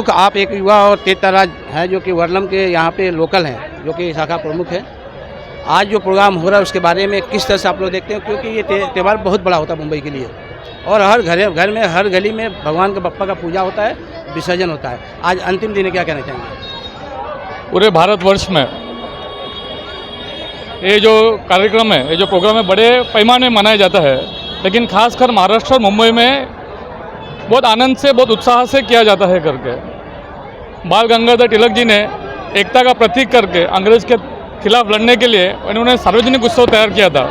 प्रमुख आप एक युवा और तेज तर्राज है जो कि वर्लम के यहाँ पे लोकल हैं, जो कि शाखा प्रमुख है। आज जो प्रोग्राम हो रहा है उसके बारे में किस तरह से आप लोग देखते हैं, क्योंकि ये त्यौहार बहुत बड़ा होता है मुंबई के लिए और हर घर में हर गली में भगवान के बप्पा का पूजा होता है, विसर्जन होता है। आज अंतिम दिन है, क्या कहना चाहेंगे? पूरे भारतवर्ष में ये जो कार्यक्रम है, ये जो प्रोग्राम है, बड़े पैमाने में मनाया जाता है, लेकिन खासकर महाराष्ट्र और मुंबई में बहुत आनंद से, बहुत उत्साह से किया जाता है करके। बाल गंगाधर तिलक जी ने एकता का प्रतीक करके अंग्रेज के खिलाफ लड़ने के लिए उन्होंने सार्वजनिक उत्सव तैयार किया था,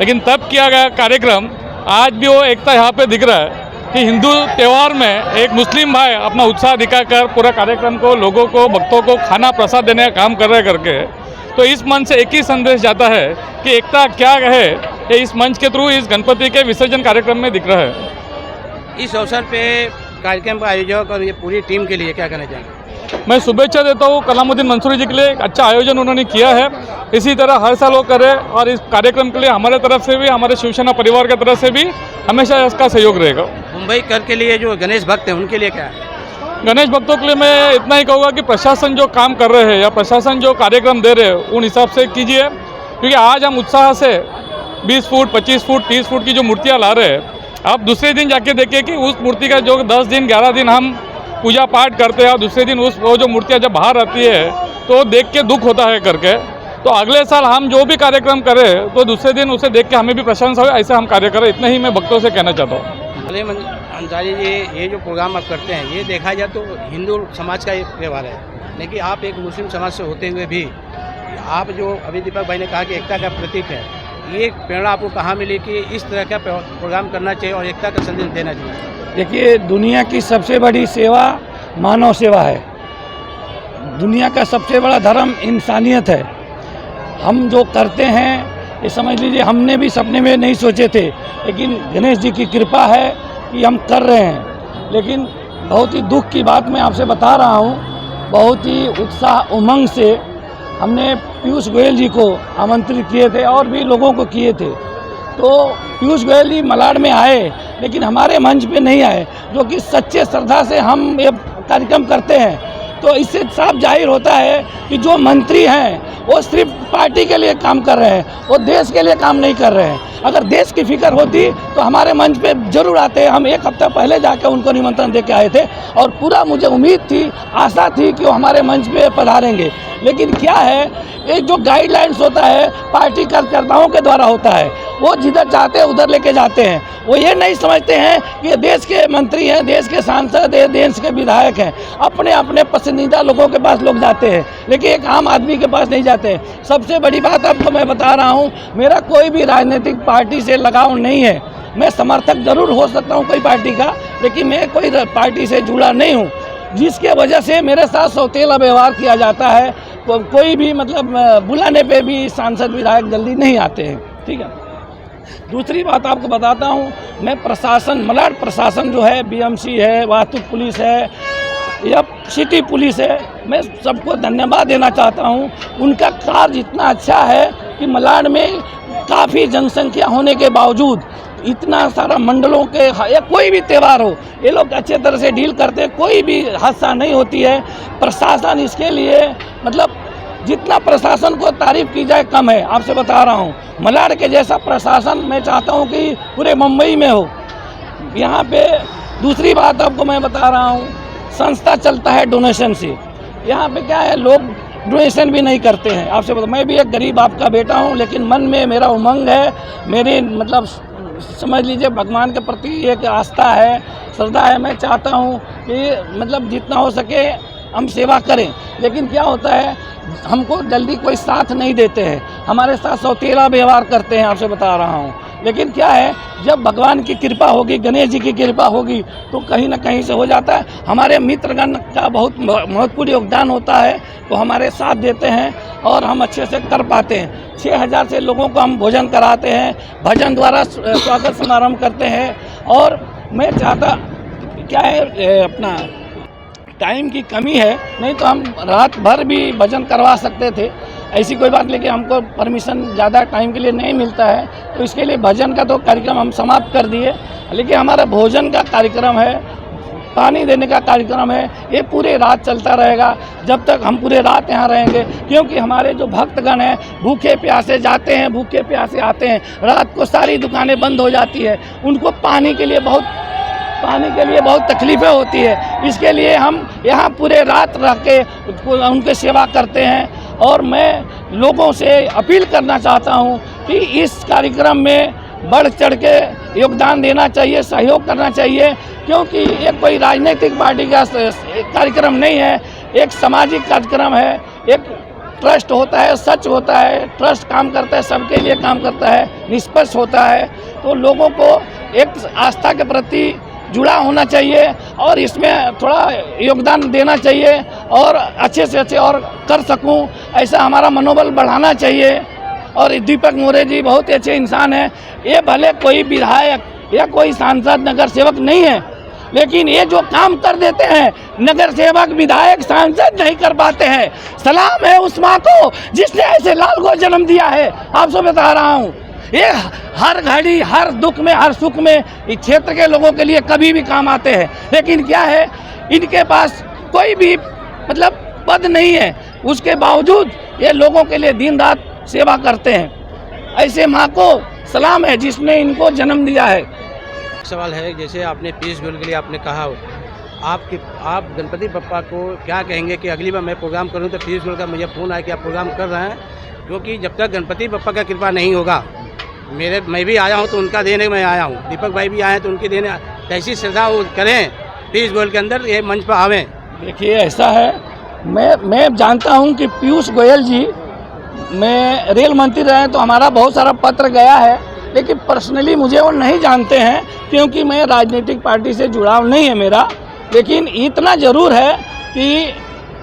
लेकिन तब किया गया कार्यक्रम आज भी वो एकता यहाँ पे दिख रहा है कि हिंदू त्यौहार में एक मुस्लिम भाई अपना उत्साह दिखाकर पूरा कार्यक्रम को, लोगों को, भक्तों को खाना प्रसाद देने का काम कर रहे करके। तो इस मंच से एक ही संदेश जाता है कि एकता क्या है, ये इस मंच के थ्रू इस गणपति के विसर्जन कार्यक्रम में दिख रहा है। इस अवसर पे कार्यक्रम का आयोजक और ये पूरी टीम के लिए क्या कहना चाहेंगे? मैं शुभेच्छा देता हूँ कलामुद्दीन मंसूरी जी के लिए, एक अच्छा आयोजन उन्होंने किया है। इसी तरह हर साल वो करे और इस कार्यक्रम के लिए हमारे तरफ से भी, हमारे शिवसेना परिवार की तरफ से भी हमेशा इसका सहयोग रहेगा। मुंबई कर के लिए जो गणेश भक्त हैं उनके लिए क्या है? गणेश भक्तों के लिए मैं इतना ही कहूँगा कि प्रशासन जो काम कर रहे हैं या प्रशासन जो कार्यक्रम दे रहे हैं उन हिसाब से कीजिए, क्योंकि आज हम उत्साह से 20 फुट, 25 फुट, 30 फुट की जो मूर्तियाँ ला रहे हैं, आप दूसरे दिन जाके देखिए कि उस मूर्ति का जो 10 दिन 11 दिन हम पूजा पाठ करते हैं और दूसरे दिन वो जो मूर्तियाँ जब बाहर आती है तो देख के दुख होता है करके। तो अगले साल हम जो भी कार्यक्रम करें तो दूसरे दिन उसे देख के हमें भी प्रशंसा हो, ऐसे हम कार्य करें। इतना ही मैं भक्तों से कहना चाहता हूँ। सलीम अंसारी जी, ये जो प्रोग्राम आप करते हैं, ये देखा जाए तो हिंदू समाज का एक त्यौहार है, लेकिन आप एक मुस्लिम समाज से होते हुए भी आप जो अभी दीपक भाई ने कहा कि एकता का प्रतीक है, ये प्रेरणा आपको कहाँ मिली कि इस तरह का प्रोग्राम करना चाहिए और एकता का संदेश देना चाहिए? देखिए, दुनिया की सबसे बड़ी सेवा मानव सेवा है। दुनिया का सबसे बड़ा धर्म इंसानियत है। हम जो करते हैं, ये समझ लीजिए हमने भी सपने में नहीं सोचे थे, लेकिन गणेश जी की कृपा है कि हम कर रहे हैं। लेकिन बहुत ही दुख की बात मैं आपसे बता रहा हूँ, बहुत ही उत्साह उमंग से हमने पीयूष गोयल जी को आमंत्रित किए थे और भी लोगों को किए थे। तो पीयूष गोयल जी मलाड में आए, लेकिन हमारे मंच पे नहीं आए, जो कि सच्चे श्रद्धा से हम ये कार्यक्रम करते हैं। तो इससे साफ जाहिर होता है कि जो मंत्री हैं वो सिर्फ पार्टी के लिए काम कर रहे हैं, वो देश के लिए काम नहीं कर रहे हैं। अगर देश की फिक्र होती तो हमारे मंच पे जरूर आते। हम एक हफ्ता पहले जाकर उनको निमंत्रण दे के आए थे और पूरा मुझे उम्मीद थी, आशा थी कि वो हमारे मंच पे पधारेंगे। लेकिन क्या है, ये जो गाइडलाइंस होता है पार्टी कार्यकर्ताओं के द्वारा होता है, वो जिधर चाहते हैं उधर लेके जाते हैं। वो ये नहीं समझते हैं कि ये देश के मंत्री हैं, देश के सांसद हैं, देश के विधायक हैं। अपने अपने पसंदीदा लोगों के पास लोग जाते हैं, लेकिन एक आम आदमी के पास नहीं जाते। सबसे बड़ी बात आपको मैं बता रहा हूँ, मेरा कोई भी राजनीतिक पार्टी से लगाव नहीं है। मैं समर्थक जरूर हो सकता हूँ कोई पार्टी का, लेकिन मैं कोई पार्टी से जुड़ा नहीं हूँ, जिसके वजह से मेरे साथ सौतेला व्यवहार किया जाता है। कोई भी मतलब बुलाने पे भी सांसद विधायक जल्दी नहीं आते हैं। ठीक है। दूसरी बात आपको बताता हूँ, मैं प्रशासन, मलाड प्रशासन जो है, बीएमसी है, वास्तु पुलिस है या सिटी पुलिस है, मैं सबको धन्यवाद देना चाहता हूँ। उनका कार्य इतना अच्छा है कि मलाड में काफ़ी जनसंख्या होने के बावजूद इतना सारा मंडलों के या कोई भी त्यौहार हो, ये लोग अच्छे तरह से डील करते हैं, कोई भी हादसा नहीं होती है। प्रशासन इसके लिए मतलब जितना प्रशासन को तारीफ की जाए कम है। आपसे बता रहा हूँ, मलाड के जैसा प्रशासन मैं चाहता हूँ कि पूरे मुंबई में हो। यहाँ पे दूसरी बात आपको मैं बता रहा हूँ, संस्था चलता है डोनेशन से। यहाँ पे क्या है, लोग डोनेशन भी नहीं करते हैं। आपसे बता, मैं भी एक गरीब आपका बेटा हूँ, लेकिन मन में मेरा उमंग है, मेरी मतलब समझ लीजिए भगवान के प्रति एक आस्था है, श्रद्धा है। मैं चाहता हूँ कि मतलब जितना हो सके हम सेवा करें, लेकिन क्या होता है, हमको जल्दी कोई साथ नहीं देते हैं, हमारे साथ सौतेला व्यवहार करते हैं। आपसे बता रहा हूँ, लेकिन क्या है, जब भगवान की कृपा होगी, गणेश जी की कृपा होगी, तो कहीं ना कहीं से हो जाता है। हमारे मित्रगण का बहुत महत्वपूर्ण योगदान होता है, तो हमारे साथ देते हैं और हम अच्छे से कर पाते हैं। 6000 से लोगों को हम भोजन कराते हैं, भजन द्वारा स्वागत समारंभ करते हैं। और मैं चाहता क्या है, अपना टाइम की कमी है, नहीं तो हम रात भर भी भजन करवा सकते थे, ऐसी कोई बात। लेकिन हमको परमिशन ज़्यादा टाइम के लिए नहीं मिलता है, तो इसके लिए भजन का तो कार्यक्रम हम समाप्त कर दिए। लेकिन हमारा भोजन का कार्यक्रम है, पानी देने का कार्यक्रम है, ये पूरे रात चलता रहेगा जब तक हम पूरे रात यहाँ रहेंगे, क्योंकि हमारे जो भक्तगण हैं भूखे प्यासे जाते हैं, भूखे प्यासे आते हैं, रात को सारी दुकानें बंद हो जाती है, उनको पानी के लिए बहुत तकलीफ़ें होती है। इसके लिए हम यहाँ पूरे रात रह के उनकी सेवा करते हैं। और मैं लोगों से अपील करना चाहता हूँ कि इस कार्यक्रम में बढ़ चढ़ के योगदान देना चाहिए, सहयोग करना चाहिए, क्योंकि ये कोई राजनीतिक पार्टी का कार्यक्रम नहीं है, एक सामाजिक कार्यक्रम है, एक ट्रस्ट होता है, सच होता है, ट्रस्ट काम करता है, सबके लिए काम करता है, निष्पक्ष होता है। तो लोगों को एक आस्था के प्रति जुड़ा होना चाहिए और इसमें थोड़ा योगदान देना चाहिए और अच्छे से अच्छे और कर सकूं, ऐसा हमारा मनोबल बढ़ाना चाहिए। और दीपक मोरे जी बहुत ही अच्छे इंसान हैं, ये भले कोई विधायक या कोई सांसद नगर सेवक नहीं है, लेकिन ये जो काम कर देते हैं नगर सेवक विधायक सांसद नहीं कर पाते हैं। सलाम है उस माँ को जिसने ऐसे लाल को जन्म दिया है। आपसे बता रहा हूँ, ये हर घड़ी, हर दुख में, हर सुख में इस क्षेत्र के लोगों के लिए कभी भी काम आते हैं। लेकिन क्या है, इनके पास कोई भी मतलब पद नहीं है, उसके बावजूद ये लोगों के लिए दिन रात सेवा करते हैं। ऐसे माँ को सलाम है जिसने इनको जन्म दिया है। सवाल है, जैसे आपने पीयूष गोयल के लिए आपने कहा, आप गणपति बप्पा को क्या कहेंगे कि अगली बार मैं प्रोग्राम करूं तो पीयूष गोयल का मुझे फ़ोन आया कि आप प्रोग्राम कर रहे हैं, क्योंकि जब तक गणपति बप्पा का कृपा नहीं होगा, मैं भी आया हूं तो उनका देने मैं आया हूं, दीपक भाई भी आए हैं तो उनकी देने, कैसी श्रद्धा वो करें पीयूष गोयल के अंदर ये मंच पर आवें। देखिए ऐसा है, मैं जानता हूं कि पीयूष गोयल जी में रेल मंत्री रहे तो हमारा बहुत सारा पत्र गया है, लेकिन पर्सनली मुझे वो नहीं जानते हैं क्योंकि मैं राजनीतिक पार्टी से जुड़ाव नहीं है मेरा। लेकिन इतना ज़रूर है कि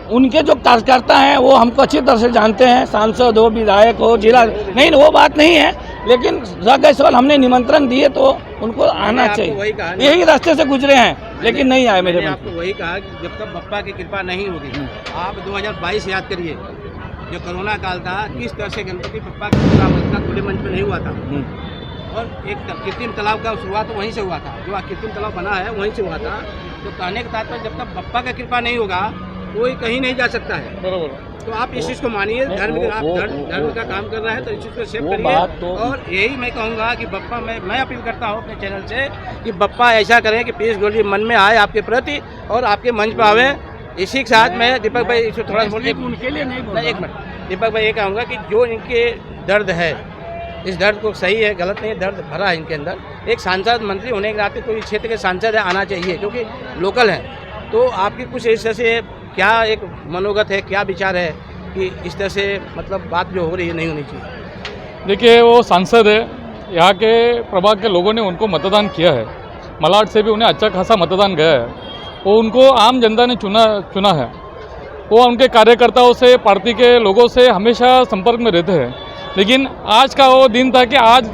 उनके जो कार्यकर्ता हैं वो हमको अच्छी तरह से जानते हैं, सांसद हो, विधायक हो, जिला, नहीं वो बात नहीं है, लेकिन जगह हमने निमंत्रण दिए तो उनको आना चाहिए। यही रास्ते से गुजरे हैं लेकिन नहीं आए मेरे। आपको वही कहा कि जब तक बप्पा की कृपा नहीं होगी, आप 2022 याद करिए, जो कोरोना काल था, किस तरह से गणपति बप्पा का प्रोग्राम इतना खुले मंच में नहीं हुआ था, और एक कृत्रिम तालाब का शुरुआत तो वहीं से हुआ था, जो कृत्रिम तालाब बना है वहीं से हुआ था। तो कहने का तात्पर्य जब तक बप्पा का कृपा नहीं होगा कोई कहीं नहीं जा सकता है। बराबर। तो आप इस चीज़ को मानिए, धर्म का काम कर रहे हैं तो इस चीज़ को एक्सेप्ट करिए। और यही मैं कहूँगा कि बप्पा, मैं अपील करता हूँ अपने चैनल से कि बप्पा ऐसा करें कि पीयूष गोयल जी मन में आए आपके प्रति और आपके मंच पर आवे। इसी के साथ मैं दीपक भाई इसको थोड़ा उनके लिए नहीं बोल, एक मिनट दीपक भाई, ये कहूँगा कि जो इनके दर्द है, इस दर्द को सही है, गलत नहीं है, दर्द भरा है इनके अंदर। एक सांसद मंत्री होने के नाते कोई क्षेत्र के सांसद है आना चाहिए, क्योंकि लोकल हैं। तो आपकी कुछ इस तरह से क्या एक मनोगत है, क्या विचार है कि इस तरह से मतलब बात जो हो रही है नहीं होनी चाहिए? देखिए, वो सांसद है, यहाँ के प्रभाग के लोगों ने उनको मतदान किया है, मलाड से भी उन्हें अच्छा खासा मतदान गया है, वो उनको आम जनता ने चुना है। वो उनके कार्यकर्ताओं से, पार्टी के लोगों से हमेशा संपर्क में रहते हैं। लेकिन आज का वो दिन था कि आज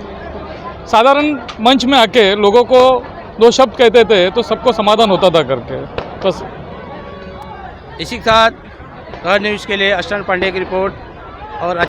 साधारण मंच में आके लोगों को दो शब्द कहते थे तो सबको समाधान होता था करके। बस इसी के साथ कर न्यूज़ के लिए अष्टन पांडे की रिपोर्ट। और अच्छा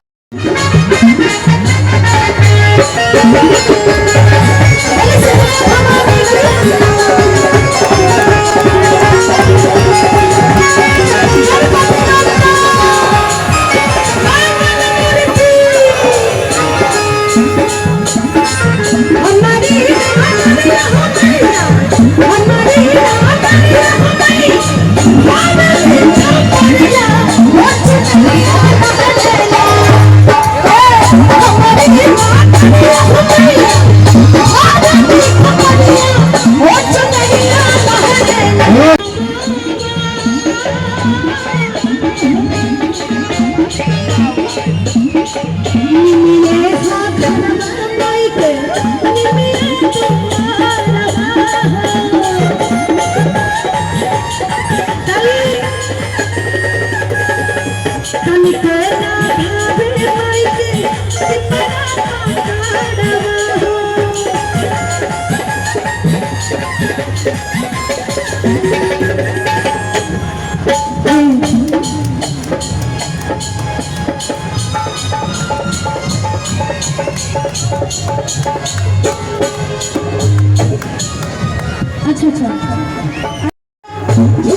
Oh,